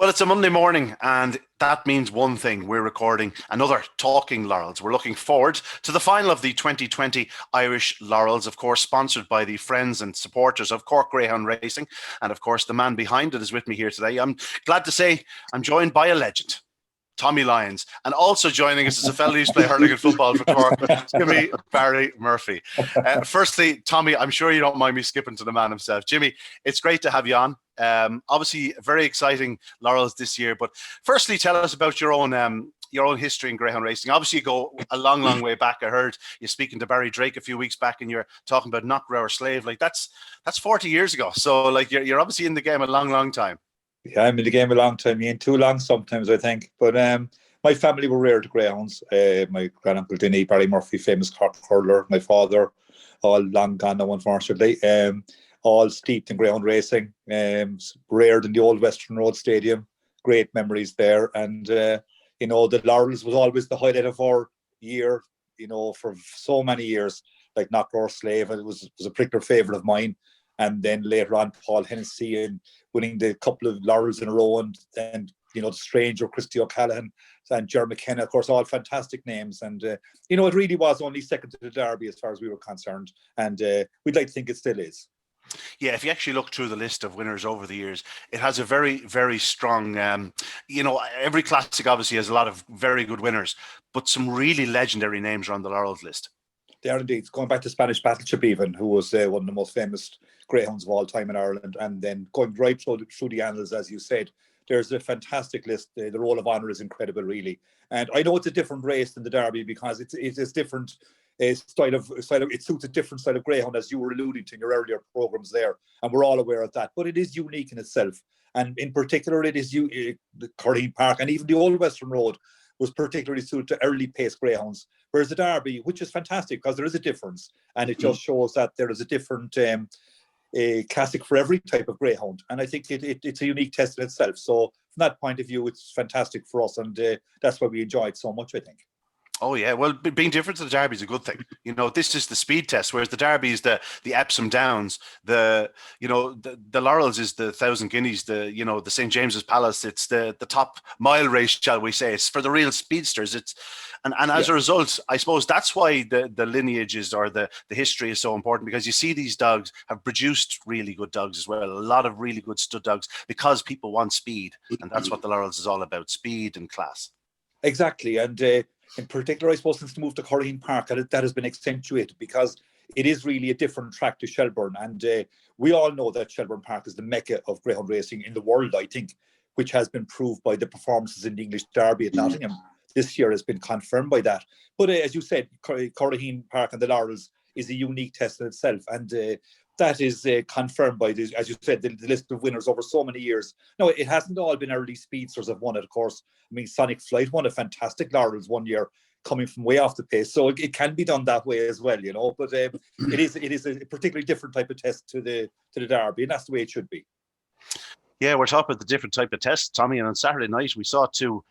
Well, it's a Monday morning, and that means one thing. We're recording another Talking Laurels. We're looking forward to the final of the 2020 Irish Laurels, of course, sponsored by the friends and supporters of Cork Greyhound Racing. And of course, the man behind it is with me here today. I'm glad to say I'm joined by a legend, Tommy Lyons, and also joining us is a fellow who used to play hurling and football for Cork, Jimmy Barry Murphy. Firstly, Tommy, I'm sure you don't mind me skipping to the man himself. Jimmy, it's great to have you on. Obviously, very exciting Laurels this year. But firstly, tell us about your own history in greyhound racing. Obviously, you go a long, long way back. I heard you speaking to Barry Drake a few weeks back, and you're talking about Knockgrower Slave. Like that's 40 years ago. So like you're obviously in the game a long, long time. Yeah, I'm in the game a long time. Me, too long sometimes, I think. But my family were reared greyhounds. My granduncle Denny, Barry Murphy, famous Cork hurler. My father, all long gone now, unfortunately. All steeped in greyhound racing. Reared in the old Western Road Stadium. Great memories there. And, the Laurels was always the highlight of our year, for so many years. Like Knockgrower Slave, it was a particular favourite of mine. And then later on, Paul Hennessy and winning the couple of Laurels in a row, and the Stranger, Christy O'Callaghan, and Ger McKenna, of course, all fantastic names. And it really was only second to the Derby as far as we were concerned, and we'd like to think it still is. Yeah, if you actually look through the list of winners over the years, it has a very, very strong, every classic obviously has a lot of very good winners, but some really legendary names are on the Laurels list. They are indeed. Going back to Spanish Battleship even, who was one of the most famous greyhounds of all time in Ireland, and then going right through the annals, as you said, there's a fantastic list. The Roll of Honour is incredible, really. And I know it's a different race than the Derby because it is different style of it suits a different style of greyhound, as you were alluding to in your earlier programs there, and we're all aware of that. But it is unique in itself, and in particular, it is the Curleen Park and even the Old Western Road was particularly suited to early pace greyhounds, whereas the Derby, which is fantastic because there is a difference, and it just shows that there is a different classic for every type of greyhound, and I think it's a unique test in itself. So from that point of view, it's fantastic for us, and that's why we enjoy it so much, I think. Oh yeah, well, being different to the Derby is a good thing. This is the speed test, whereas the Derby is the Epps and Downs. The Laurels is the Thousand Guineas. The St James's Palace. It's the top mile race, shall we say? It's for the real speedsters. And as a result, I suppose that's why the lineages or the history is so important, because you see these dogs have produced really good dogs as well. A lot of really good stud dogs because people want speed, and that's what the Laurels is all about: speed and class. Exactly, and in particular, I suppose, since the move to Curleen Park, that has been accentuated because it is really a different track to Shelbourne. And we all know that Shelbourne Park is the mecca of greyhound racing in the world, I think, which has been proved by the performances in the English Derby at Nottingham. This year has been confirmed by that. But as you said, Curleen Park and the Laurels is a unique test in itself. And that is confirmed by, as you said, the list of winners over so many years. No, it hasn't all been early speedsters have won it, of course. I mean, Sonic Flight won a fantastic Laurels one year, coming from way off the pace. So it can be done that way as well, But it is a particularly different type of test to the Derby, and that's the way it should be. Yeah, we're talking about the different type of tests, Tommy. And on Saturday night, we saw two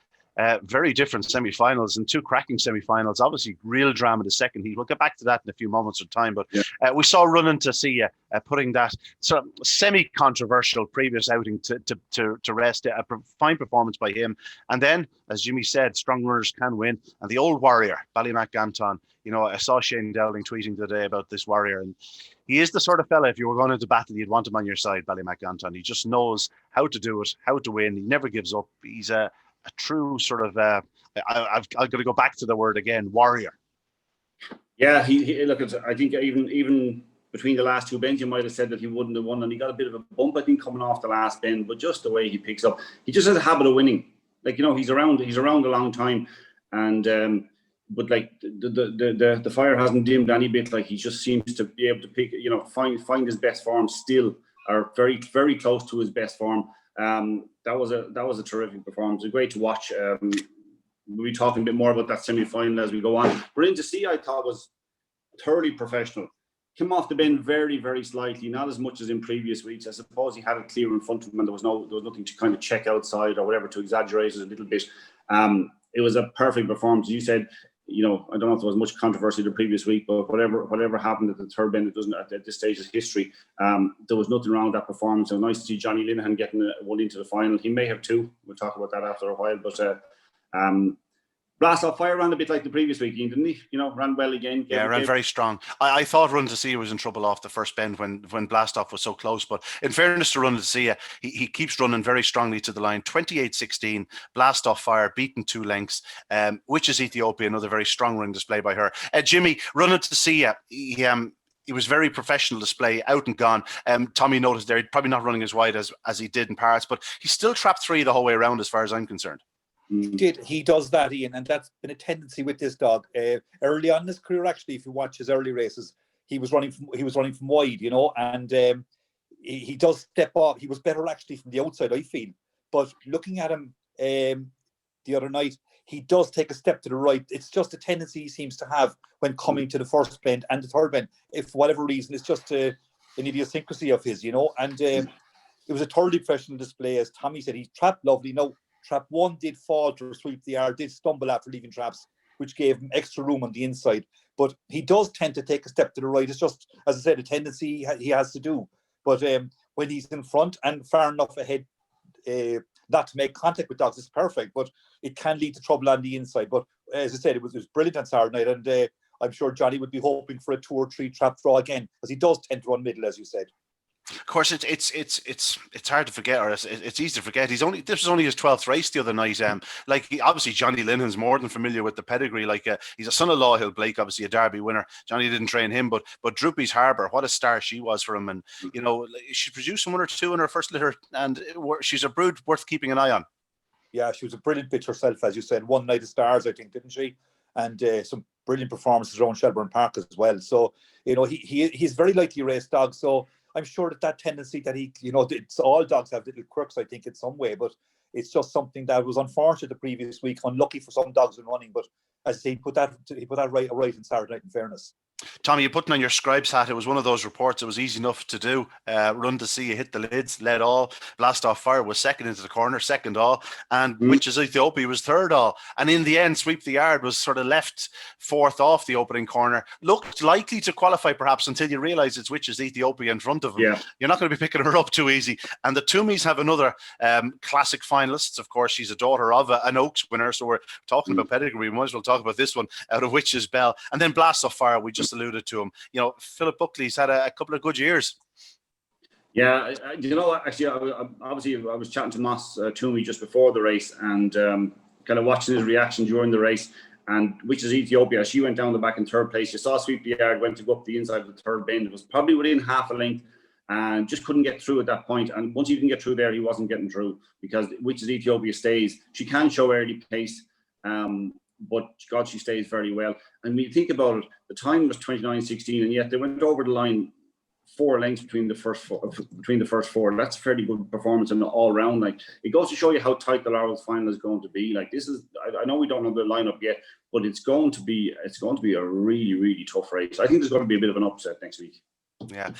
very different semi-finals and two cracking semi-finals. Obviously, real drama the second heat. We'll get back to that in a few moments of time. But we saw running to see putting that sort of semi-controversial previous outing to rest. A fine performance by him. And then, as Jimmy said, strong runners can win. And the old warrior, Ballymac Ganton. I saw Shane Dowling tweeting today about this warrior, and he is the sort of fella, if you were going into battle, you'd want him on your side, Ballymac Ganton. He just knows how to do it, how to win. He never gives up. He's a true sort of, I've got to go back to the word again, warrior. Yeah, he look, I think even between the last two bends, you might have said that he wouldn't have won, and he got a bit of a bump, I think, coming off the last bend, but just the way he picks up, he just has a habit of winning. Like, he's around a long time, and but like the fire hasn't dimmed any bit. Like, he just seems to be able to pick, find his best form still, or very, very close to his best form. That was a terrific performance. It was great to watch. We'll be talking a bit more about that semi-final as we go on. Brilliant to see. I thought was thoroughly professional. Came off the bend very, very slightly, not as much as in previous weeks. I suppose he had it clear in front of him, and there was nothing to kind of check outside or whatever to exaggerate it a little bit. It was a perfect performance. You said you know, I don't know if there was much controversy the previous week, but whatever happened at the third bend, it doesn't at this stage of history. There was nothing wrong with that performance. It was nice to see Johnny Linehan getting one into the final. He may have two. We'll talk about that after a while. But Blast Off Fire ran a bit like the previous week, didn't he? You know, ran well again. Ran very strong. I thought Run to See was in trouble off the first bend when Blast Off was so close. But in fairness to Run to See, he keeps running very strongly to the line. 28-16, Blast Off Fire beaten 2 lengths, which is Ethiopia, another very strong running display by her. Jimmy, Run to See, he was very professional display, out and gone. Tommy noticed there, probably not running as wide as he did in Paris, but he still trapped 3 the whole way around as far as I'm concerned. He does that, Ian, and that's been a tendency with this dog early on in his career. Actually, if you watch his early races, he was running from wide, you know, and he does step off. He was better actually from the outside, I feel. But looking at him the other night, he does take a step to the right. It's just a tendency he seems to have when coming to the first bend and the third bend. If for whatever reason, it's just an idiosyncrasy of his, you know. And it was a thoroughly professional display, as Tommy said. He trapped lovely. Now, trap 1 did falter or sweep the yard, did stumble after leaving traps, which gave him extra room on the inside. But he does tend to take a step to the right. It's just, as I said, a tendency he has to do. But when he's in front and far enough ahead not to make contact with dogs, it's perfect. But it can lead to trouble on the inside. But as I said, it was brilliant on Saturday night. And I'm sure Johnny would be hoping for a 2 or 3 trap draw again, as he does tend to run middle, as you said. Of course, it's hard to forget, or it's easy to forget. This was only his 12th race the other night. Obviously Johnny Linehan's more than familiar with the pedigree. He's a son of Law Hill Blake, obviously a Derby winner. Johnny didn't train him, but Droopys Harbour, what a star she was for him. And you know, she produced 1 or 2 in her first litter, and she's a brood worth keeping an eye on. Yeah, she was a brilliant bitch herself, as you said. One Night of Stars, I think, didn't she? And some brilliant performances around Shelbourne Park as well. So you know, he's very likely a race dog. So I'm sure that tendency that he, you know, it's all dogs have little quirks, I think, in some way, but it's just something that was unfortunate the previous week, unlucky for some dogs in running. But as I say, he put that right on Saturday night, in fairness. Tommy, you're putting on your scribe's hat. It was one of those reports. It was easy enough to do. Run to See, you hit the lids, led all. Blast Off Fire was second into the corner, second all. And Witches Ethiopia was third all. And in the end, Sweep the Yard was sort of left 4th off the opening corner. Looked likely to qualify perhaps until you realise it's Witches Ethiopia in front of him. Yeah. You're not going to be picking her up too easy. And the Toomeys have another classic finalists. Of course, she's a daughter of an Oaks winner. So we're talking about pedigree. We might as well talk about this one out of Witches Bell. And then Blast Off Fire, we just alluded to him. You know, Philip Buckley's had a couple of good years. Yeah, you know, actually, I was chatting to Moss Toomey just before the race, and kind of watching his reaction during the race. And Witches Ethiopia, she went down the back in 3rd place. You saw Sweep the Yard went to go up the inside of the 3rd bend. It was probably within half a length, and just couldn't get through at that point. And once you can get through there, he wasn't getting through, because Witches Ethiopia stays. She can show early pace. But God, she stays very well. And when you think about it, the time was 29.16, and yet they went over the line 4 lengths between the first 4. That's a fairly good performance in the all round. Like, it goes to show you how tight the Laurels final is going to be. Like, this is, I know we don't know the lineup yet, but it's going to be a really, really tough race. I think there's going to be a bit of an upset next week. Yeah.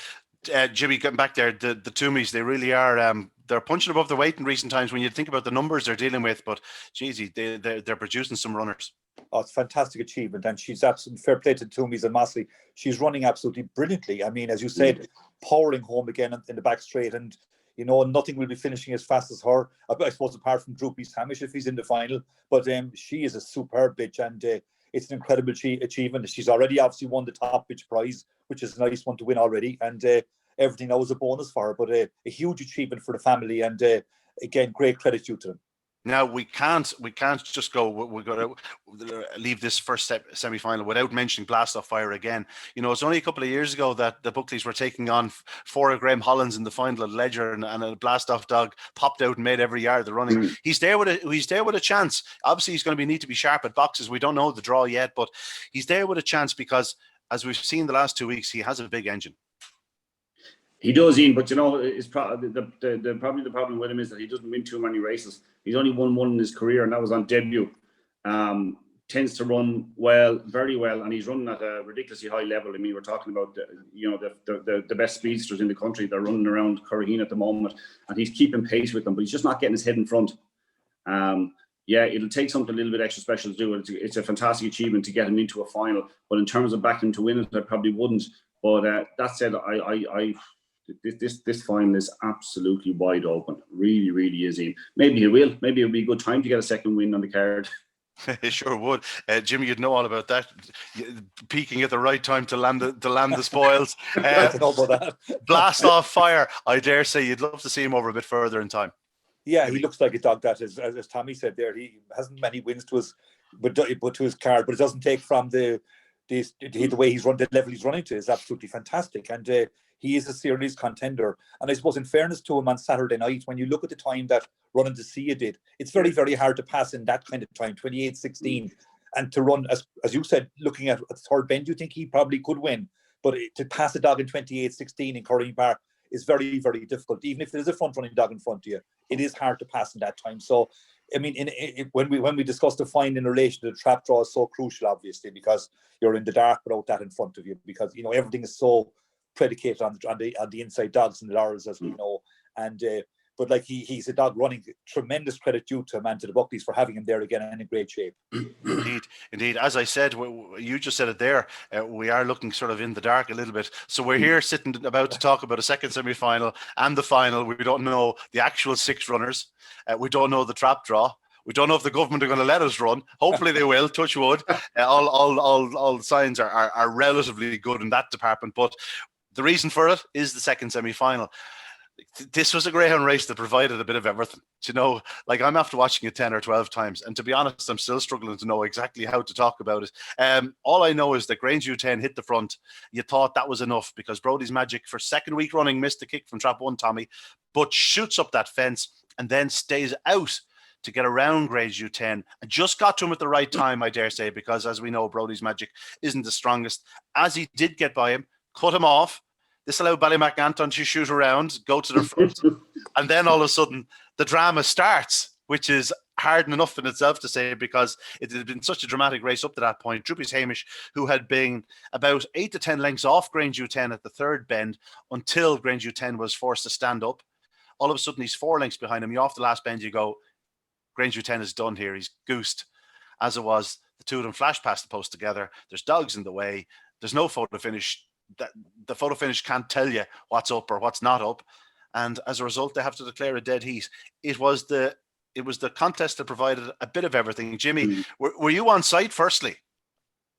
Jimmy, getting back there, the Toomeys, they really are. They're punching above their weight in recent times when you think about the numbers they're dealing with. But, geez, they're producing some runners. Oh, it's a fantastic achievement, and she's absolutely fair play to Toomeys and Mosley. She's running absolutely brilliantly. I mean, as you said, powering home again in the back straight, and you know, nothing will be finishing as fast as her. I suppose apart from Droopys Hamish if he's in the final. But she is a superb bitch, and it's an incredible achievement. She's already obviously won the top bitch prize, which is a nice one to win already, and everything now is a bonus for her. But a huge achievement for the family, and again, great credit due to them. Now we can't just go. We're going to leave this first semi-final without mentioning Blast Off Fire again. You know, it's only a couple of years ago that the Buckleys were taking on 4 Graham Hollands in the final at Ledger, and a Blast Off dog popped out and made every yard of the running. He's there with a chance. Obviously, he's going to need to be sharp at boxes. We don't know the draw yet, but he's there with a chance because, as we've seen the last 2 weeks, he has a big engine. He does, Ian, but you know, it's probably the problem with him is that he doesn't win too many races. He's only won 1 in his career, and that was on debut. Tends to run well, very well, and he's running at a ridiculously high level. I mean, we're talking about the best speedsters in the country. They're running around Corraheen at the moment, and he's keeping pace with them, but he's just not getting his head in front. yeah, it'll take something a little bit extra special to do it. It's a fantastic achievement to get him into a final. But in terms of backing him to win it, I probably wouldn't. But that said, this final is absolutely wide open. Really, really is. Ian. Maybe he will. Maybe it'll be a good time to get a second win on the card. It sure would. Jimmy, you'd know all about that. Peaking at the right time to land the spoils. I don't know about that. Blast off fire. I dare say you'd love to see him over a bit further in time. Yeah, he looks like a dog that is, as Tommy said there, he hasn't many wins to his, but to his card, but it doesn't take from the way he's run, the level he's running to is absolutely fantastic. And he is a serious contender. And I suppose in fairness to him on Saturday night, when you look at the time that Running to See You did, it's very, very hard to pass in that kind of time, 28:16. And to run, as you said, looking at the third bend, you think he probably could win. But to pass a dog in 28:16 in Curling Park is very, very difficult. Even if there's a front-running dog in front of you, it is hard to pass in that time. So, I mean, when we discuss the fine in relation to the trap draw is so crucial, obviously, because you're in the dark without that in front of you, because, you know, everything is so predicated on the inside dogs and the Laurels, as we know. And but like he's a dog running, tremendous credit due to him and to the Buckleys for having him there again and in great shape. Indeed. As I said, you just said it there. We are looking sort of in the dark a little bit. So we're here sitting about to talk about a second semi-final and the final. We don't know the actual 6 runners. We don't know the trap draw. We don't know if the government are going to let us run. Hopefully they will, touch wood. All signs are relatively good in that department. But the reason for it is the second semi-final. This was a Greyhound race that provided a bit of everything. You know, like I'm after watching it 10 or 12 times. And to be honest, I'm still struggling to know exactly how to talk about it. All I know is that Grangeview 10 hit the front. You thought that was enough because Brody's Magic for second week running missed the kick from trap 1, Tommy, but shoots up that fence and then stays out to get around Grangeview 10. I just got to him at the right time, I dare say, because as we know, Brody's Magic isn't the strongest. As he did get by him, cut him off. This allowed Ballymac Anton to shoot around, go to the front, and then all of a sudden the drama starts, which is hard enough in itself to say because it had been such a dramatic race up to that point. Droopys Hamish, who had been about 8 to 10 lengths off Grangeview 10 at the third bend until Grangeview 10 was forced to stand up. All of a sudden he's 4 lengths behind him. You off the last bend, you go, Grangeview 10 is done here. He's goosed. As it was, the two of them flashed past the post together. There's dogs in the way. There's no photo finish. The photo finish can't tell you what's up or what's not up, and as a result, they have to declare a dead heat. It was the contest that provided a bit of everything. Jimmy, were you on site? Firstly,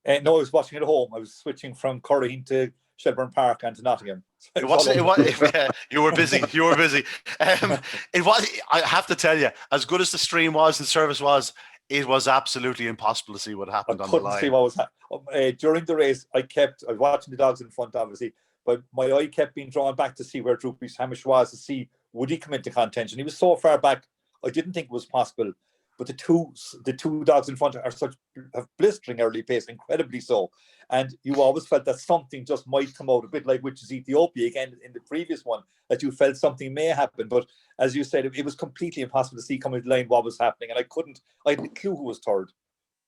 no, I was watching at home. I was switching from Cork to Shelburne Park and to Nottingham. You were busy. You were busy. It was. I have to tell you, as good as the stream was and service was, it was absolutely impossible to see what happened on the line. See what was happening. During the race, I was watching the dogs in front, obviously, but my eye kept being drawn back to see where Droopys Hamish was, to see would he come into contention. He was so far back, I didn't think it was possible. But the two dogs in front have blistering early pace, incredibly so. And you always felt that something just might come out, a bit like Witches Ethiopia again in the previous one, that you felt something may happen. But as you said, it was completely impossible to see coming to the line what was happening. And I had no clue who was third.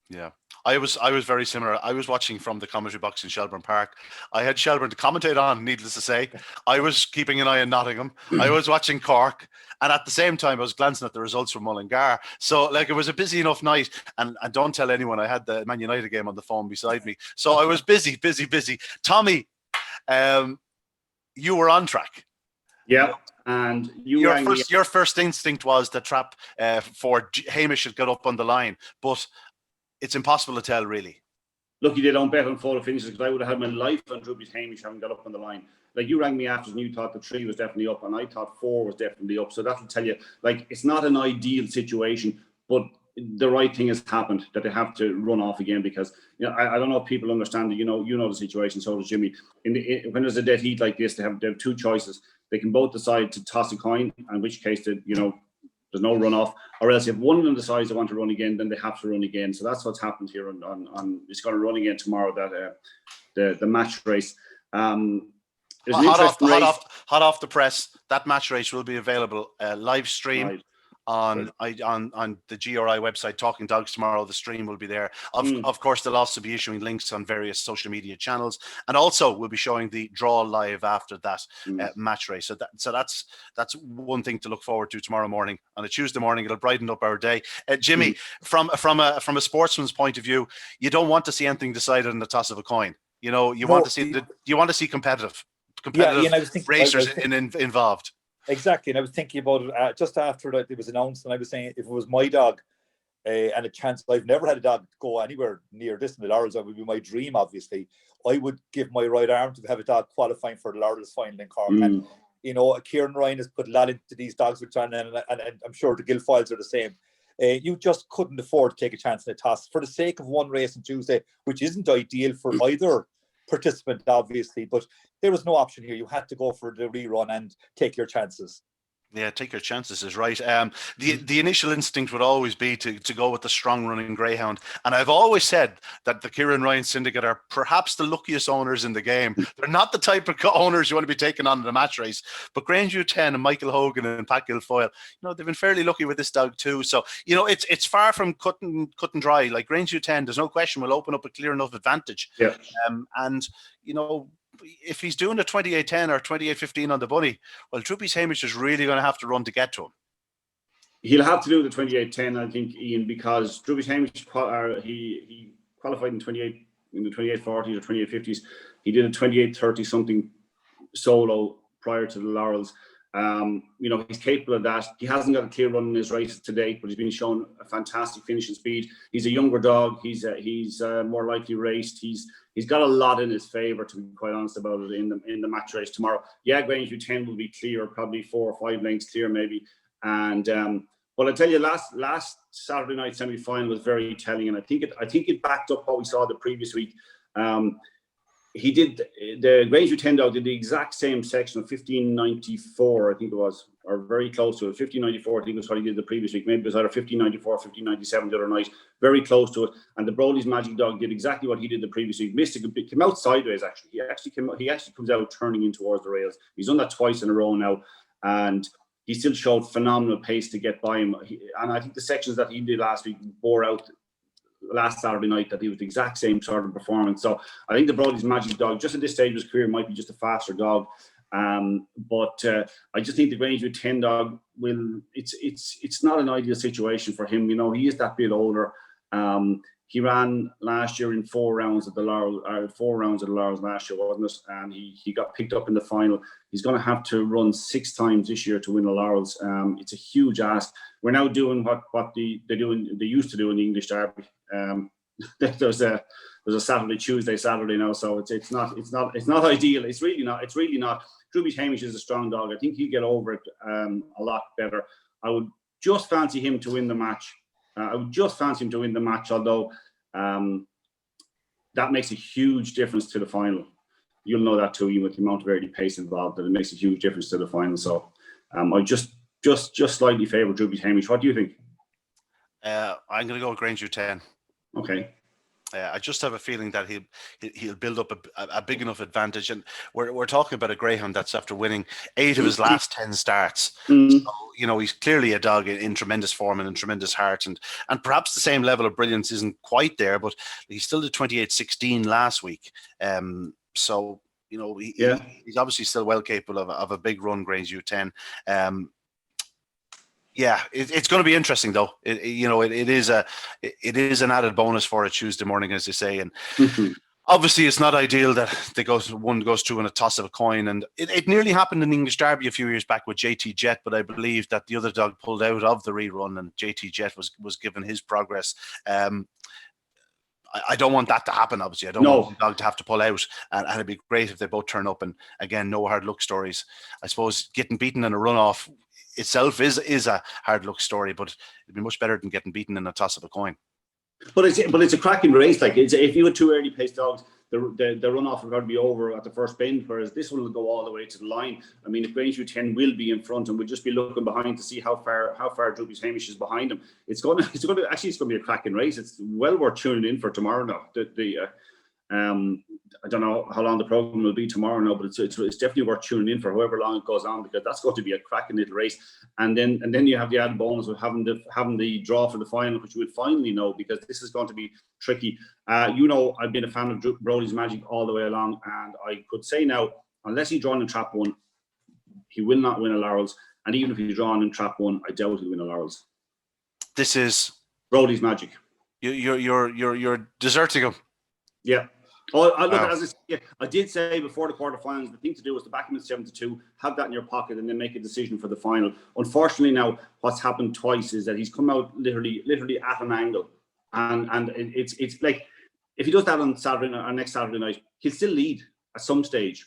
Yeah, I was very similar. I was watching from the commentary box in Shelburne Park. I had Shelburne to commentate on, needless to say. I was keeping an eye on Nottingham. I was watching Cork. And at the same time, I was glancing at the results from Mullingar. So, like, it was a busy enough night. And don't tell anyone, I had the Man United game on the phone beside me. So I was busy. Tommy, you were on track. Yeah. And your first instinct was that trap for Hamish should get up on the line. But it's impossible to tell, really. Look, you don't bet on photo finishes because I would have had my life on Droopys Hamish having got up on the line. Like, you rang me after and you thought the 3 was definitely up, and I thought 4 was definitely up. So that'll tell you, like, it's not an ideal situation, but the right thing has happened, that they have to run off again because, you know, I don't know if people understand it. You know the situation. So does Jimmy. When there's a dead heat like this, they have 2 choices. They can both decide to toss a coin, in which case there's no runoff, or else if one of them decides they want to run again, then they have to run again. So that's what's happened here. On it's going to run again tomorrow. That the match race. Hot off the press. That match race will be available live stream on the GRI website, Talking Dogs tomorrow. The stream will be there. Of course, they'll also be issuing links on various social media channels, and also we'll be showing the draw live after that match race. So that's one thing to look forward to tomorrow morning. On a Tuesday morning, it'll brighten up our day. Jimmy, from a sportsman's point of view, you don't want to see anything decided in the toss of a coin. You want to see competitive racers involved. Exactly, and I was thinking about it just after it was announced, and I was saying if it was my dog, and a chance, I've never had a dog go anywhere near this in the Laurels. That would be my dream, obviously. I would give my right arm to have a dog qualifying for the Laurels final in Cork. And, Kieran Ryan has put a lot into these dogs, which and I'm sure the Guilfoyles are the same. You just couldn't afford to take a chance in a toss for the sake of one race on Tuesday, which isn't ideal for either participant, obviously, but there was no option here. You had to go for the rerun and take your chances. Yeah, take your chances is right. The initial instinct would always be to go with the strong running Greyhound. And I've always said that the Kieran Ryan Syndicate are perhaps the luckiest owners in the game. They're not the type of owners you want to be taking on in a match race. But Grangeview 10 and Michael Hogan and Pat Guilfoyle, they've been fairly lucky with this dog too. So, it's far from cut and dry. Like Grangeview 10, there's no question will open up a clear enough advantage. Yeah. If he's doing a 28.10 or 28.15 on the bunny, well, Droopys Hamish is really going to have to run to get to him. He'll have to do the 28.10, I think, Ian, because Droopys Hamish he qualified in the 28.40s or 28.50s. He did a 28.30 something solo prior to the Laurels. He's capable of that. He hasn't got a clear run in his races to date, but he's been shown a fantastic finishing speed. He's a younger dog. He's more likely raced. He's got a lot in his favour, to be quite honest about it, in the match race tomorrow. Yeah, Grangeview 10 will be clear, probably 4 or 5 lengths clear maybe. And I tell you, last Saturday night semi-final was very telling, and I think it backed up what we saw the previous week. He did the Grangeview 10 dog did the exact same section of 15.94, I think it was, or very close to it. 15.94, I think was what he did the previous week. Maybe it was either 15.94 or 15.97 the other night. Very close to it. And the Broly's Magic Dog did exactly what he did the previous week. Missed it, came out sideways actually. He actually comes out turning in towards the rails. He's done that twice in a row now, and he still showed phenomenal pace to get by him. And I think the sections that he did last week bore out last Saturday night that he was the exact same sort of performance. So I think the Broly's Magic Dog, just at this stage of his career, might be just a faster dog. But I just think the Grangeview 10 dog it's not an ideal situation for him. He is that bit older. He ran last year in 4 rounds at the Laurels, 4 rounds at the Laurels last year, wasn't it? And he got picked up in the final. He's going to have to run 6 times this year to win the Laurels. It's a huge ask. We're now doing what they used to do in the English Derby. There's a Saturday, Saturday now, so it's not ideal. It's really not. Droopys Hamish is a strong dog. I think he'll get over it a lot better. I would just fancy him to win the match. Although that makes a huge difference to the final. You'll know that too, with the amount of early pace involved, that it makes a huge difference to the final. So I just slightly favour Droopys Hamish. What do you think? I'm going to go with Grangeview 10. Okay. I just have a feeling that he'll build up a big enough advantage, and we're talking about a Greyhound that's after winning 8 of his last 10 starts. So, he's clearly a dog in tremendous form and in tremendous heart, and perhaps the same level of brilliance isn't quite there, but he still did 28.16 last week. So he's obviously still well capable of a big run. Grangeview 10. Yeah, it's going to be interesting though. It is an added bonus for a Tuesday morning, as they say, and obviously it's not ideal that one goes through in a toss of a coin, and it nearly happened in English Derby a few years back with JT Jet, but I believe that the other dog pulled out of the rerun, and JT Jet was given his progress. I don't want that to happen. Obviously, I don't want the dog to have to pull out, and it'd be great if they both turn up. And again, no hard luck stories. I suppose getting beaten in a runoff itself is a hard luck story, but it'd be much better than getting beaten in a toss of a coin. But it's a cracking race. Like if you had 2 early paced dogs, the runoff will probably be over at the first bend, whereas this one will go all the way to the line. I mean, if Grangeview 10 will be in front, and we'll just be looking behind to see how far Droopys Hamish is behind him. It's going to be a cracking race. It's well worth tuning in for tomorrow now. I don't know how long the program will be tomorrow now, but it's definitely worth tuning in for however long it goes on, because that's going to be a cracking little race. And then you have the added bonus of having the draw for the final, which you would finally know, because this is going to be tricky. I've been a fan of Brody's Magic all the way along, and I could say now, unless he's drawn in trap 1, he will not win a Laurels. And even if he's drawn in trap 1, I doubt he'll win a Laurels. This is Brody's Magic. You're deserting him. Yeah. Oh, look, I did say before the quarterfinals, the thing to do was to back him in 7-2, have that in your pocket, and then make a decision for the final. Unfortunately, now what's happened twice is that he's come out literally at an angle, and it's like if he does that on Saturday or next Saturday night, he'll still lead at some stage,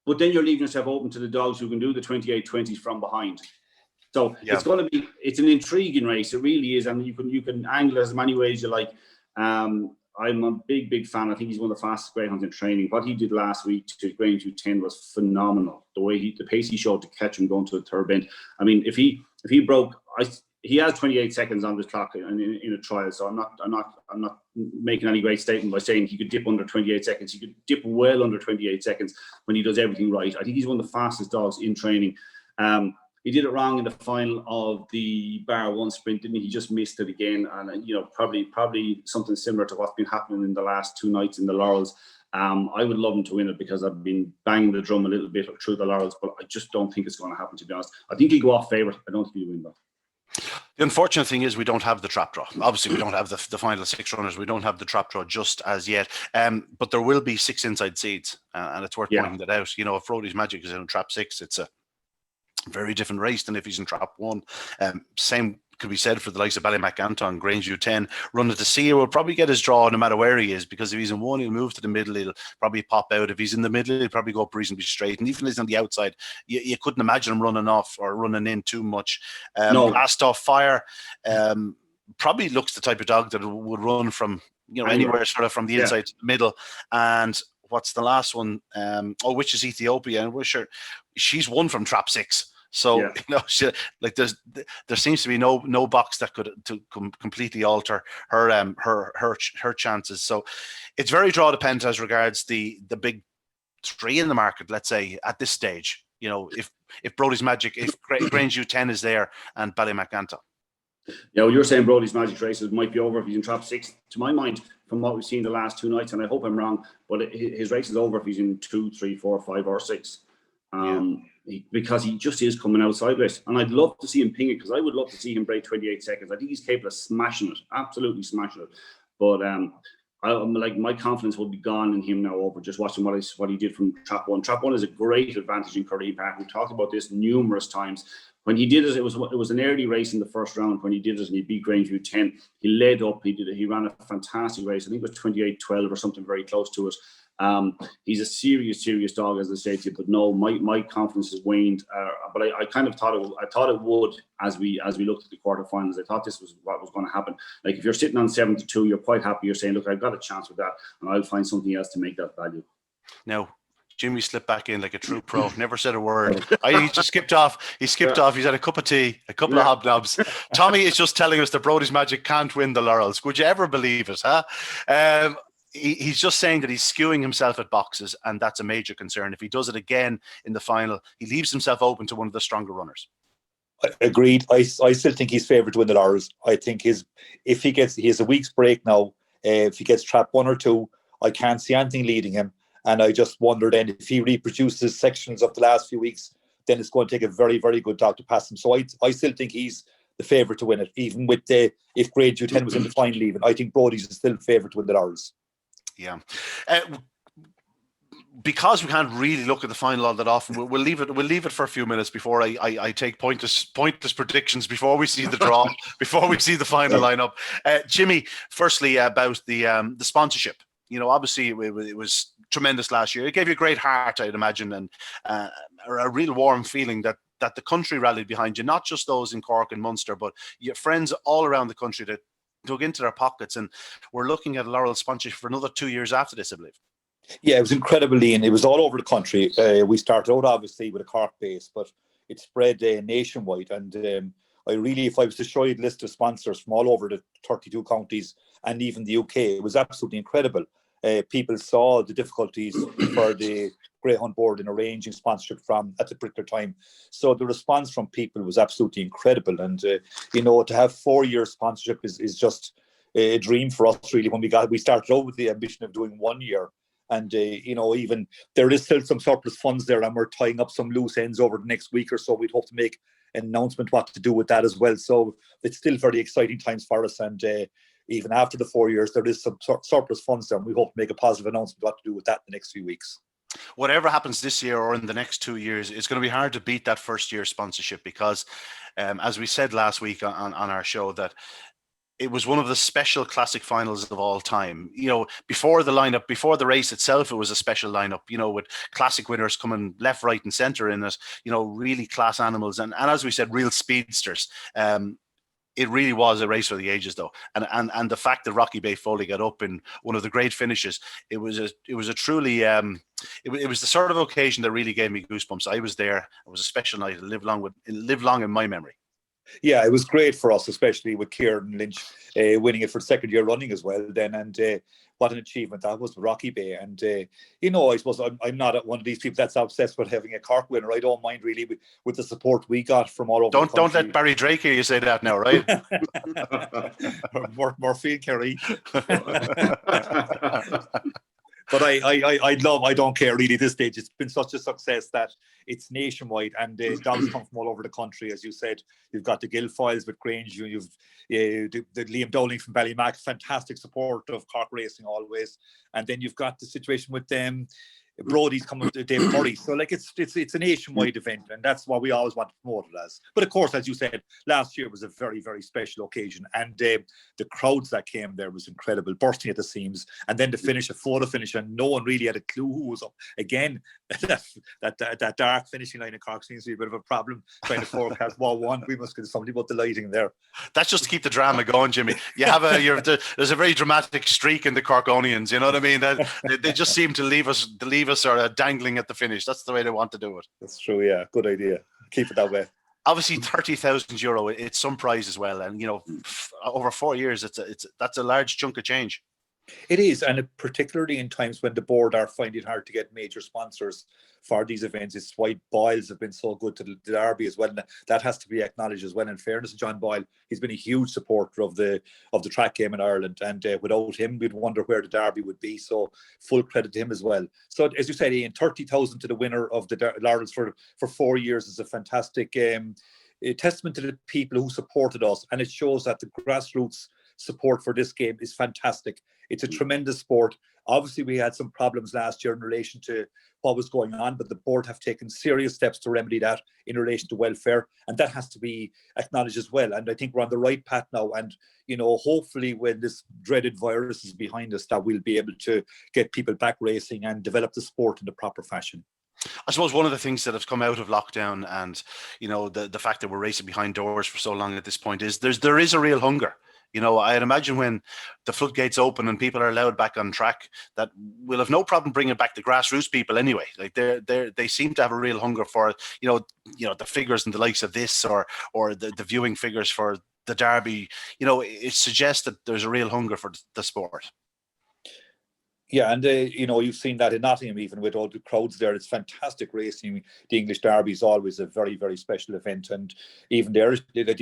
but then you're leaving yourself open to the dogs who can do the 28-20s from behind. So it's an intriguing race. It really is, and you can angle it as many ways you like. I'm a big fan. I think he's one of the fastest greyhounds in training. What he did last week to Grangeview 10 was phenomenal. The pace he showed to catch him going to the third bend. I mean, if he broke, he has 28 seconds on this clock in a trial. So I'm not making any great statement by saying he could dip under 28 seconds. He could dip well under 28 seconds when he does everything right. I think he's one of the fastest dogs in training. He did it wrong in the final of the Bar 1 sprint, didn't he? He just missed it again. And, probably something similar to what's been happening in the last 2 nights in the Laurels. I would love him to win it, because I've been banging the drum a little bit through the Laurels, but I just don't think it's going to happen, to be honest. I think he'll go off favourite. I don't think he'll win that. The unfortunate thing is we don't have the trap draw. Obviously, we don't have the final 6 runners. We don't have the trap draw just as yet. But there will be 6 inside seeds, and it's worth pointing that out. If Brody's Magic is in trap 6, it's a very different race than if he's in trap 1. Same could be said for the likes of Ballymacantone, Grangeview 10. Run it to see, will probably get his draw no matter where he is, because if he's in 1, he'll move to the middle, he'll probably pop out. If he's in the middle, he'll probably go up reasonably straight. And even if he's on the outside, you couldn't imagine him running off or running in too much. No. Blast Off Fire probably looks the type of dog that would run from anywhere sort of from the inside to the middle. And what's the last one? Which is Ethiopia, and we're sure she's won from trap 6. So there seems to be no box that could completely alter her chances. So it's very draw dependent as regards the big 3 in the market. Let's say at this stage, if Brody's Magic, if Grangeview 10 is there, and Ballymacantone. Yeah, well, you're saying Brody's Magic races might be over if he's in trap 6. To my mind, from what we've seen the last 2 nights, and I hope I'm wrong, but his race is over if he's in 2, 3, 4, 5, or 6. Because he just is coming out sideways, and I'd love to see him ping it, because I would love to see him break 28 seconds. I think he's capable of smashing it, absolutely smashing it. But my confidence will be gone in him now over just watching what he did from trap 1. Trap 1 is a great advantage in Curry Park. We've talked about this numerous times. When he did it, it was an early race in the first round. When he did it and he beat Grangeview 10, he led up. He ran a fantastic race. I think it was 28-12 or something very close to it. He's a serious dog, as I say to you. But no, my confidence has waned. But I kind of thought it would as we looked at the quarterfinals. I thought this was what was going to happen. Like if you're sitting on 7-2, you're quite happy. You're saying, look, I've got a chance with that, and I'll find something else to make that value. Now, Jimmy slipped back in like a true pro, never said a word. He just skipped off. He skipped off. He's had a cup of tea, a couple of hobnobs. Tommy is just telling us that Brody's Magic can't win the Laurels. Would you ever believe it, huh? He's just saying that he's skewing himself at boxes, and that's a major concern. If he does it again in the final, he leaves himself open to one of the stronger runners. Agreed. I still think he's favoured to win the Laurels. I think he has a week's break now. If he gets trap 1 or 2, I can't see anything leading him. And I just wonder then if he reproduces sections of the last few weeks, then it's going to take a very, very good dog to pass him. So I still think he's the favourite to win it, even with if Grangeview 10 was in the final even. I think Brody's is still favourite to win the Laurels. Yeah. Because we can't really look at the final all that often, we'll leave it for a few minutes before I take pointless predictions before we see the draw, before we see the final lineup. Jimmy, firstly about the sponsorship. Obviously it was tremendous last year. It gave you a great heart, I'd imagine, and a real warm feeling that the country rallied behind you, not just those in Cork and Munster, but your friends all around the country that dug into their pockets. And we're looking at a Laurel sponsorship for another 2 years after this, I believe. Yeah, it was incredible, Ian. It was all over the country. We started out obviously with a Cork base, but it spread nationwide. And if I was to show you the list of sponsors from all over the 32 counties and even the UK, it was absolutely incredible. people saw the difficulties for the Greyhound board in arranging sponsorship from at the particular time. So the response from people was absolutely incredible. And, to have 4-year sponsorship is just a dream for us, really. When we started out with the ambition of doing 1 year. And, even there is still some surplus funds there, and we're tying up some loose ends over the next week or so. We'd hope to make an announcement what to do with that as well. So it's still very exciting times for us. And even after the 4 years, there is some surplus funds there, and we hope to make a positive announcement what to do with that in the next few weeks. Whatever happens this year or in the next 2 years, it's going to be hard to beat that first year sponsorship because, as we said last week on our show, that it was one of the special classic finals of all time. Before the lineup, before the race itself, it was a special lineup, with classic winners coming left, right and centre in it, really class animals. And as we said, real speedsters. It really was a race for the ages, though, and the fact that Rocky Bay Foley got up in one of the great finishes, it was a truly it was the sort of occasion that really gave me goosebumps. I was there. It was a special night. It lived long in my memory. Yeah, it was great for us, especially with Kieran Lynch winning it for the second year running as well. Then and what an achievement that was with Rocky Bay. And I suppose I'm not one of these people that's obsessed with having a Cork winner. I don't mind really with the support we got from all over. Don't let Barry Drake hear you say that now, right? Morphine Kerry. But I don't care really at this stage. It's been such a success that it's nationwide, and dogs come from all over the country. As you said, you've got the Guilfoyles with Grangeview, you've the Liam Dowling from Ballymac, fantastic support of Cork racing always. And then you've got the situation with them. Brody's coming to David Murray. So it's a nationwide event, and that's what we always want to promote it as. But of course, as you said, last year was a very, very special occasion, and the crowds that came there was incredible, bursting at the seams. And then the finish, a photo finish, and no one really had a clue who was up. Again, that dark finishing line in Cork seems to be a bit of a problem trying to forecast what one. We must get something about the lighting there. That's just to keep the drama going, Jimmy. You have there's a very dramatic streak in the Corkonians. You know what I mean? They just seem to leave us sort of dangling at the finish. That's the way they want to do it. That's true. Yeah, good idea. Keep it that way. Obviously, €30,000. It's some prize as well, and over 4 years, that's a large chunk of change. It is, and particularly in times when the board are finding it hard to get major sponsors for these events. It's why Boyles have been so good to the Derby as well, and that has to be acknowledged as well. In fairness to John Boyle, he's been a huge supporter of the track game in Ireland, and without him, we'd wonder where the Derby would be. So full credit to him as well. So as you said, Ian, 30,000 to the winner of the Laurels for 4 years is a fantastic a testament to the people who supported us, and it shows that the grassroots support for this game is fantastic. It's a tremendous sport. Obviously, we had some problems last year in relation to what was going on, but the board have taken serious steps to remedy that in relation to welfare, and that has to be acknowledged as well. And I think we're on the right path now, and hopefully when this dreaded virus is behind us, that we'll be able to get people back racing and develop the sport in the proper fashion. I suppose one of the things that has come out of lockdown and the fact that we're racing behind doors for so long at this point is there is a real hunger. I'd imagine when the floodgates open and people are allowed back on track, that we'll have no problem bringing back the grassroots people anyway. Like they seem to have a real hunger for the figures and the likes of this or the viewing figures for the Derby. It suggests that there's a real hunger for the sport. Yeah, and you've seen that in Nottingham, even with all the crowds there. It's fantastic racing. The English Derby is always a very, very special event, and even the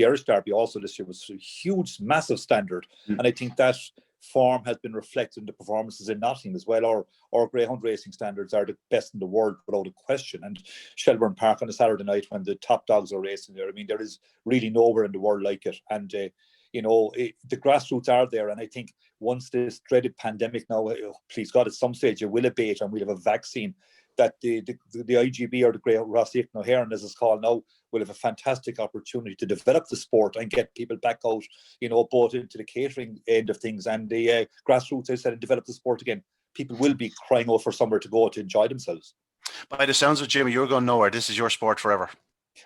Irish Derby also this year was a huge, massive standard. And I think that form has been reflected in the performances in Nottingham as well. Our Greyhound racing standards are the best in the world without a question. And Shelbourne Park on a Saturday night when the top dogs are racing there, I mean, there is really nowhere in the world like it. And the grassroots are there, and I think once this dreaded pandemic now, please God, at some stage it will abate and we'll have a vaccine, that the IGB or the Greyhound Rossi O'Hearn, as it's called now, will have a fantastic opportunity to develop the sport and get people back out, both into the catering end of things and the grassroots, as I said, and develop the sport again. People will be crying out for somewhere to go to enjoy themselves. By the sounds of Jimmy, you're going nowhere. This is your sport forever.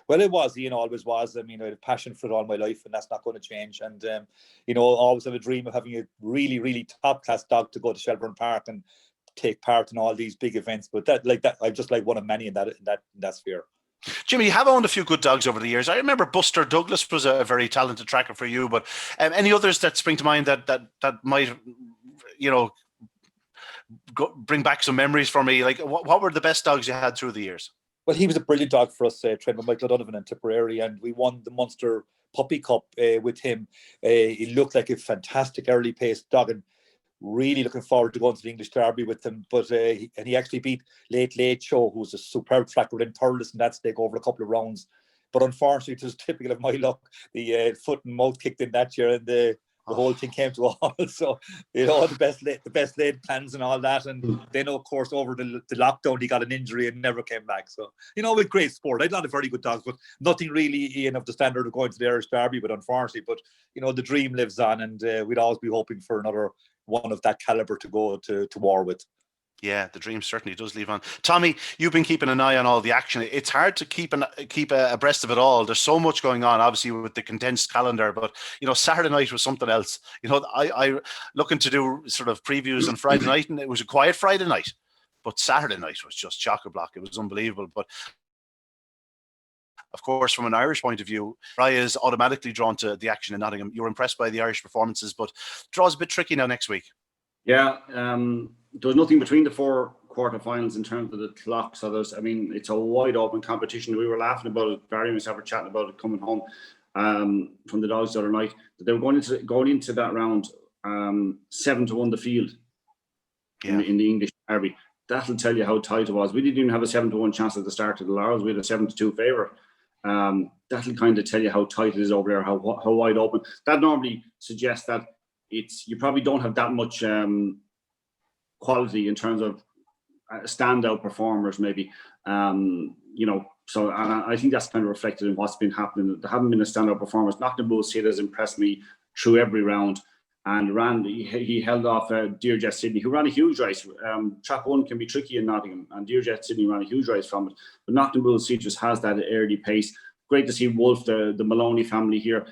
Well, it was, always was. I mean, I had a passion for it all my life, and that's not going to change. And, always have a dream of having a really, really top-class dog to go to Shelbourne Park and take part in all these big events. But I'm just like one of many in that sphere. Jimmy, you have owned a few good dogs over the years. I remember Buster Douglas was a very talented tracker for you, but any others that spring to mind that might, bring back some memories for me. Like, what were the best dogs you had through the years? Well, he was a brilliant dog for us, trained by Michael O'Donovan in Tipperary, and we won the Munster Puppy Cup with him. He looked like a fantastic early pace dog, and really looking forward to going to the English Derby with him. But he actually beat Late Show, who was a superb tracker in Thurles and that stake over a couple of rounds. But unfortunately, it was typical of my luck. The foot and mouth kicked in that year, and the whole thing came to a halt. So, the best laid plans and all that. And then, of course, over the lockdown, he got an injury and never came back. So, with great sport. I had a lot of very good dogs, but nothing really, Ian, of the standard of going to the Irish Derby. But unfortunately, the dream lives on, and we'd always be hoping for another one of that caliber to go to war with. Yeah, the dream certainly does live on. Tommy, you've been keeping an eye on all the action. It's hard to keep abreast of it all. There's so much going on, obviously, with the condensed calendar. But Saturday night was something else. I looking to do sort of previews on Friday night, and it was a quiet Friday night. But Saturday night was just chock-a-block. It was unbelievable. But of course, from an Irish point of view, Rye is automatically drawn to the action in Nottingham. You're impressed by the Irish performances, but draw's a bit tricky now next week. Yeah, there was nothing between the 4 quarterfinals in terms of the clock. So it's a wide open competition. We were laughing about it. Barry and myself were chatting about it coming home from the dogs the other night. That they were going into that round 7-1 the field in the English Derby. That'll tell you how tight it was. We didn't even have a 7-1 chance at the start of the Laurels. We had a 7-2 favourite. That'll kind of tell you how tight it is over there, how wide open. That normally suggests that you probably don't have that much quality in terms of standout performers, maybe. So I think that's kind of reflected in what's been happening. There haven't been a standout performance. Nottingham Bull City has impressed me through every round, and he held off Dearjet Sydney, who ran a huge race. Trap 1 can be tricky in Nottingham, and Dearjet Sydney ran a huge race from it. But Nottingham Bull City just has that early pace. Great to see Wolf, the Maloney family here.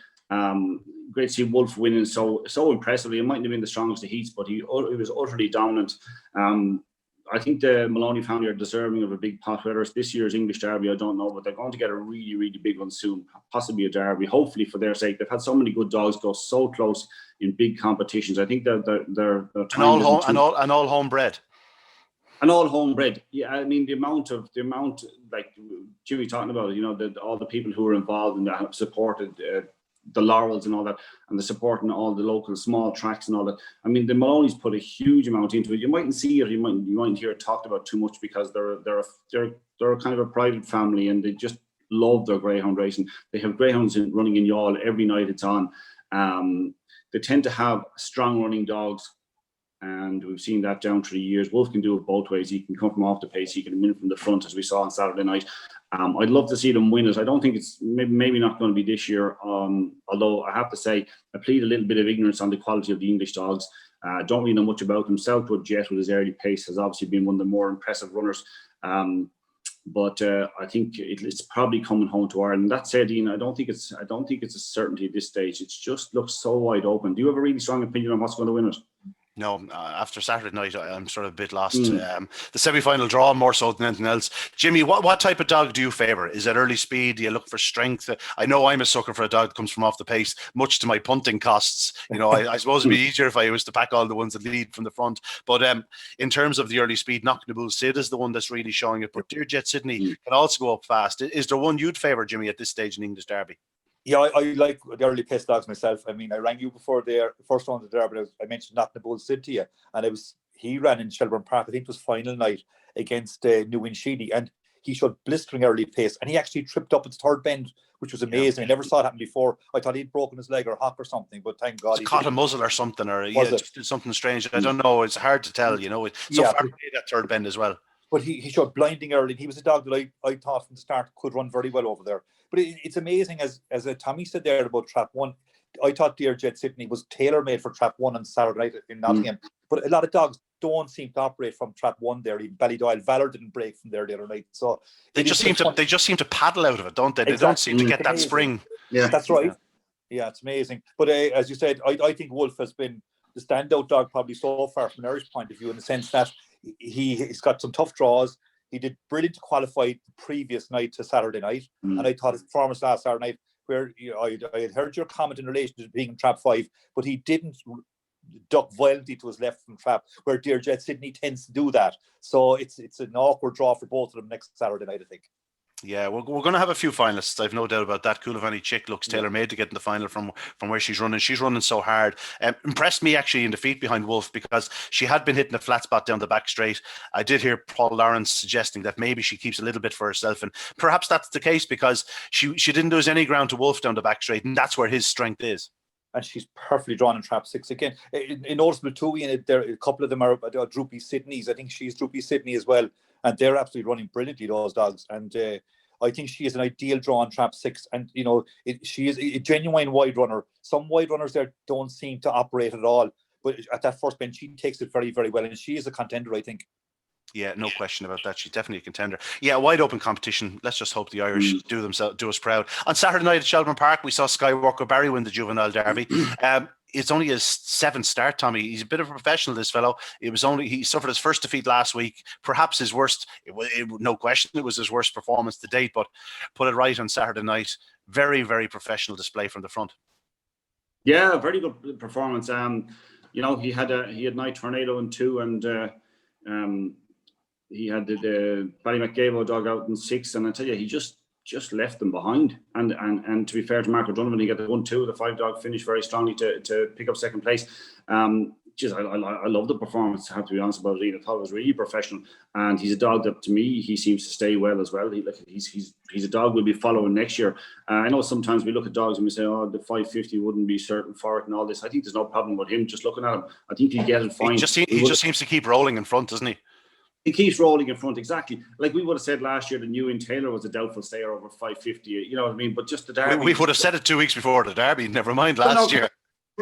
Great to see Wolf winning so impressively. It mightn't have been the strongest of heats, but he was utterly dominant. I think the Maloney family are deserving of a big pot. Whether it's this year's English Derby, I don't know, but they're going to get a really, really big one soon, possibly a Derby, hopefully for their sake. They've had so many good dogs go so close in big competitions. I think they're and all homebred. And all homebred. Yeah, I mean the amount like Jimmy talking about, all the people who are involved and that have supported the Laurels and all that, and the supporting all the local small tracks and all that. I mean, the Maloney's put a huge amount into it. You mightn't see it, you mightn't hear it talked about too much because they're kind of a private family and they just love their greyhound racing. They have greyhounds running in Youghal every night it's on. They tend to have strong running dogs, and we've seen that down through the years. Wolf can do it both ways. He can come from off the pace, he can win from the front, as we saw on Saturday night. I'd love to see them win it. I don't think it's maybe not going to be this year, although I have to say I plead a little bit of ignorance on the quality of the English dogs. Don't really know much about them. Southwood Jet, with his early pace, has obviously been one of the more impressive runners. But I think it's probably coming home to Ireland. That said, Ian, I don't think it's a certainty at this stage. It just looks so wide open. Do you have a really strong opinion on what's going to win it? No, after Saturday night, I'm sort of a bit lost. The semi-final draw more so than anything else. Jimmy, what type of dog do you favour? Is it early speed? Do you look for strength? I know I'm a sucker for a dog that comes from off the pace, much to my punting costs. I suppose it'd be easier if I was to pack all the ones that lead from the front. But in terms of the early speed, Nottingham Bull Sid is the one that's really showing it. But Dearjet Sydney can also go up fast. Is there one you'd favour, Jimmy, at this stage in English Derby? Yeah, I like the early pace dogs myself. I mean, I rang you before the first round of the Derby. I mentioned Nottingham Bull Sid to you, and he ran in Shelbourne Park. I think it was final night against New Sheedy, and he showed blistering early pace. And he actually tripped up at the third bend, which was amazing. I never saw it happen before. I thought he'd broken his leg or hop or something, but thank God he caught a muzzle or something, or just did something strange. I don't know. It's hard to tell. So far away that third bend as well. But he showed blinding early. He was a dog that I thought from the start could run very well over there. But it's amazing, as Tommy said there about Trap 1, I thought Dearjet Sydney was tailor-made for Trap 1 on Saturday night in Nottingham. But a lot of dogs don't seem to operate from Trap 1 there. Even Ballydoyle, Valor didn't break from there the other night. So they just seem to paddle out of it, don't they? They don't seem to get that spring. Yeah, that's right. Yeah, it's amazing. But as you said, I think Wolf has been the standout dog probably so far from an Irish point of view, in the sense that he's got some tough draws. He did brilliant to qualify the previous night to Saturday night. And I thought his performance last Saturday night, where I had heard your comment in relation to being in Trap 5, but he didn't duck violently to his left from trap, where Dear Jet Sydney tends to do that. So it's an awkward draw for both of them next Saturday night, I think. Yeah, we're going to have a few finalists. I've no doubt about that. Kulavani Chick looks tailor-made to get in the final from where she's running. She's running so hard. Impressed me actually in defeat behind Wolf, because she had been hitting a flat spot down the back straight. I did hear Paul Lawrence suggesting that maybe she keeps a little bit for herself, and perhaps that's the case, because she didn't lose any ground to Wolf down the back straight, and that's where his strength is. And she's perfectly drawn in trap 6 again. In noticeable too, Ian, there a couple of them are Droopy Sydneys. I think she's Droopy Sydney as well, and they're absolutely running brilliantly, those dogs. And I think she is an ideal draw in trap 6, and she is a genuine wide runner. Some wide runners there don't seem to operate at all, but at that first bench, she takes it very, very well, and she is a contender, I think. Yeah, no question about that. She's definitely a contender. Yeah, wide open competition. Let's just hope the Irish do us proud. On Saturday night at Shelburne Park, we saw Skywalker Barry win the Juvenile Derby. It's only his 7th start, Tommy. He's a bit of a professional, this fellow. He suffered his first defeat last week, perhaps his worst. No question, it was his worst performance to date, but put it right on Saturday night. Very, very professional display from the front. Yeah, very good performance. He had Night Tornado in 2, and he had the Ballymacgabo dog out in 6, and I tell you, he just left them behind. And to be fair to Mark O'Donovan, he got the 1-2, the 5-dog finish very strongly to pick up second place. I love the performance, I have to be honest about it. I thought it was really professional, and he's a dog that, to me, he seems to stay well as well. He's a dog we'll be following next year. I know sometimes we look at dogs and we say, oh, the 550 wouldn't be certain for it and all this. I think there's no problem with him. Just looking at him, I think he'll get it fine. He just seems to keep rolling in front, doesn't he? He keeps rolling in front, exactly. Like we would have said last year that Ewan Taylor was a doubtful stayer over 550, you know what I mean? But just the Derby. We would have said it 2 weeks before the Derby, never mind last year.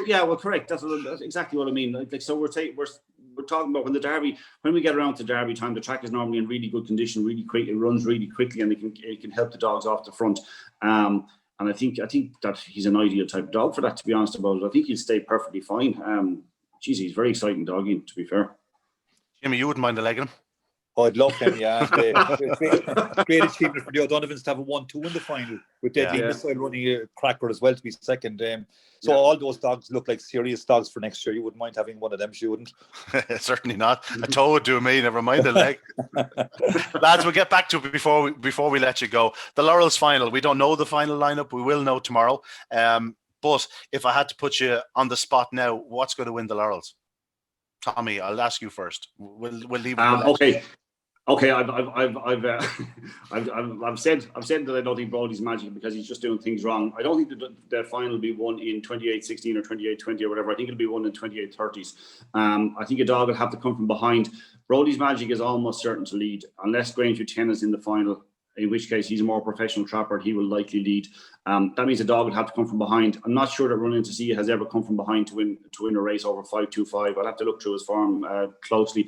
Yeah, well, correct. That's exactly what I mean. So we're talking about when we get around to Derby time, the track is normally in really good condition, really quick, it runs really quickly, and it can help the dogs off the front. And I think that he's an ideal type of dog for that, to be honest about it. I think he'll stay perfectly fine. He's very exciting doggy, to be fair. Jimmy, you wouldn't mind the legging him? Oh, I'd love him, yeah. Great achievement for the O'Donovans to have a 1-2 in the final, with Deadly Missile running a cracker as well to be second. All those dogs look like serious dogs for next year. You wouldn't mind having one of them, you wouldn't? Certainly not. A toe would do me, never mind the leg. Lads, we'll get back to it before we let you go. The Laurels final. We don't know the final lineup. We will know tomorrow. But if I had to put you on the spot now, what's going to win the Laurels? Tommy, I'll ask you first. We'll leave it. Okay, I've said that I don't think Brody's magic because he's just doing things wrong. I don't think the final will be won in 28-16 or 28-20 or whatever. I think it'll be won in 28-30s. I think a dog will have to come from behind. Brody's magic is almost certain to lead unless Grangeview 10 is in the final, in which case he's a more professional trapper. He will likely lead. That means a dog would have to come from behind. I'm not sure that Running to See has ever come from behind to win a race over 5-2-5. I'll have to look through his form closely.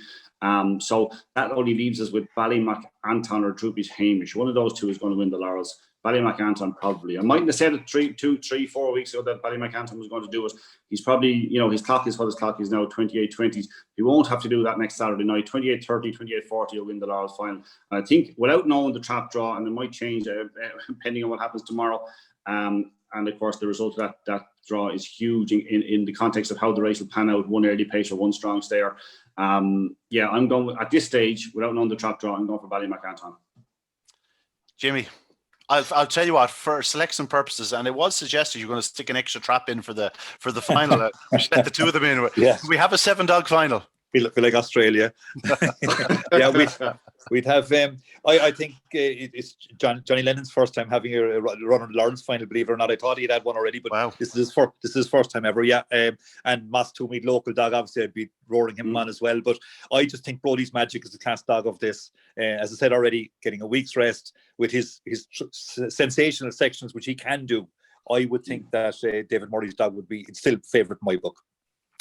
So that only leaves us with Ballymac Anton or Droopys Hamish. One of those two is going to win the Laurels. Ballymac Anton probably. I mightn't have said it 3, 4 weeks ago that Ballymac Anton was going to do it. He's probably, his clock is what his clock is now, 28-20s. He won't have to do that next Saturday night. 28-30, 28-40 will win the Laurels final. And I think without knowing the trap draw, and it might change depending on what happens tomorrow, and of course the result of that draw is huge in the context of how the race will pan out, one early pace or one strong stayer. I'm going at this stage, without knowing the trap draw, I'm going for Ballymac Anton. Jimmy, I'll tell you what, for selection purposes, and it was suggested you're going to stick an extra trap in for the final. We should let the two of them in. Yes. We have a 7-dog final. Feel like Australia. Yeah, we'd have. I think it's Johnny Lennon's first time having a run on the Lawrence final. Believe it or not, I thought he'd had one already, but wow. This is his first time ever. Yeah, and Mas Toomey, local dog, obviously I'd be roaring him on as well. But I just think Brody's magic is the class dog of this. As I said already, getting a week's rest with his sensational sections, which he can do. I would think that David Murray's dog would be still favourite in my book.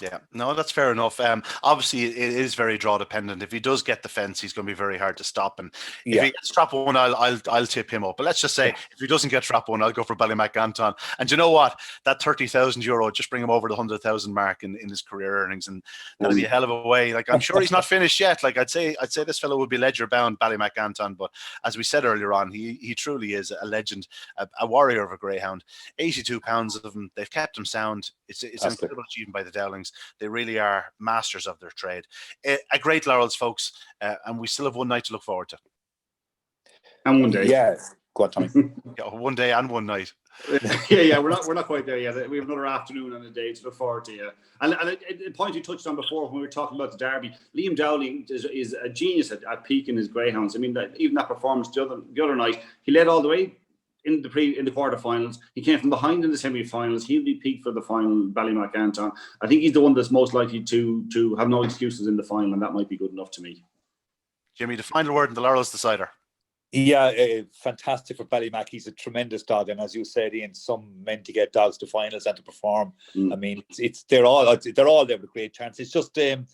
Yeah, no, that's fair enough. Obviously, it is very draw dependent. If he does get the fence, he's going to be very hard to stop. And if he gets trap one, I'll tip him up. But let's just say if he doesn't get trap one, I'll go for Ballymac Anton. And you know what? That €30,000 just bring him over the 100,000 mark in his career earnings, and that'll be a hell of a way. Like I'm sure he's not finished yet. Like I'd say this fellow would be ledger bound, Ballymac Anton. But as we said earlier on, he truly is a legend, a warrior of a greyhound. 82 pounds of him. They've kept him sound. It's an incredible achievement by the Dowlings. times. They really are masters of their trade. A great Laurels, folks, and we still have one night to look forward to. And one day. Yes. Go on, Tommy. Yeah, one day and one night. yeah, we're not quite there yet. We have another afternoon and a day to look forward to. Yeah, and a point you touched on before when we were talking about the derby, Liam Dowling is a genius at peaking his greyhounds. I mean, even that performance the other night, he led all the way in the quarterfinals. He came from behind in the semi-finals. He'll be peaked for the final, Ballymac Anton. I think he's the one that's most likely to have no excuses in the final, and that might be good enough to me. Jimmy, the final word in the Laurels decider. Yeah, fantastic for Ballymac. He's a tremendous dog, and as you said, Ian, some meant to get dogs to finals and to perform. I mean, they're all there with a great chance. It's just the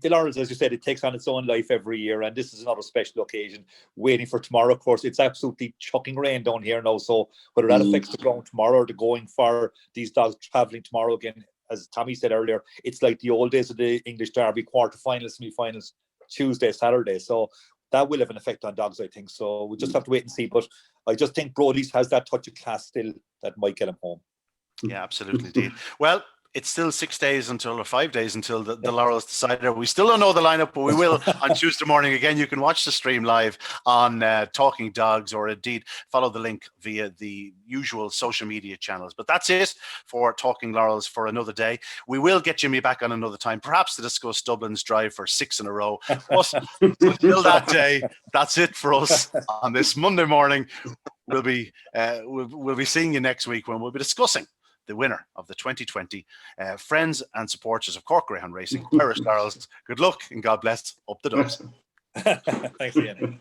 Laurels, as you said, it takes on its own life every year, and this is another special occasion. Waiting for tomorrow, of course. It's absolutely chucking rain down here now, so whether that affects the ground tomorrow or the going for these dogs travelling tomorrow again, as Tommy said earlier, it's like the old days of the English Derby, quarterfinals, semi-finals, Tuesday, Saturday. So that will have an effect on dogs, I think. So we'll just have to wait and see. But I just think Brodie's has that touch of class still that might get him home. Yeah, absolutely, indeed. Well, it's still 5 days until the Laurels decider. We still don't know the lineup, but we will on Tuesday morning. Again, you can watch the stream live on Talking Dogs, or indeed follow the link via the usual social media channels. But that's it for Talking Laurels for another day. We will get Jimmy back on another time, perhaps to discuss Dublin's drive for 6 in a row. But until that day, that's it for us on this Monday morning. We'll be seeing you next week when we'll be discussing the winner of the 2020 Friends and Supporters of Cork Greyhound Racing, Irish Laurels. Good luck and God bless. Up the Dubs. Thanks, Ian.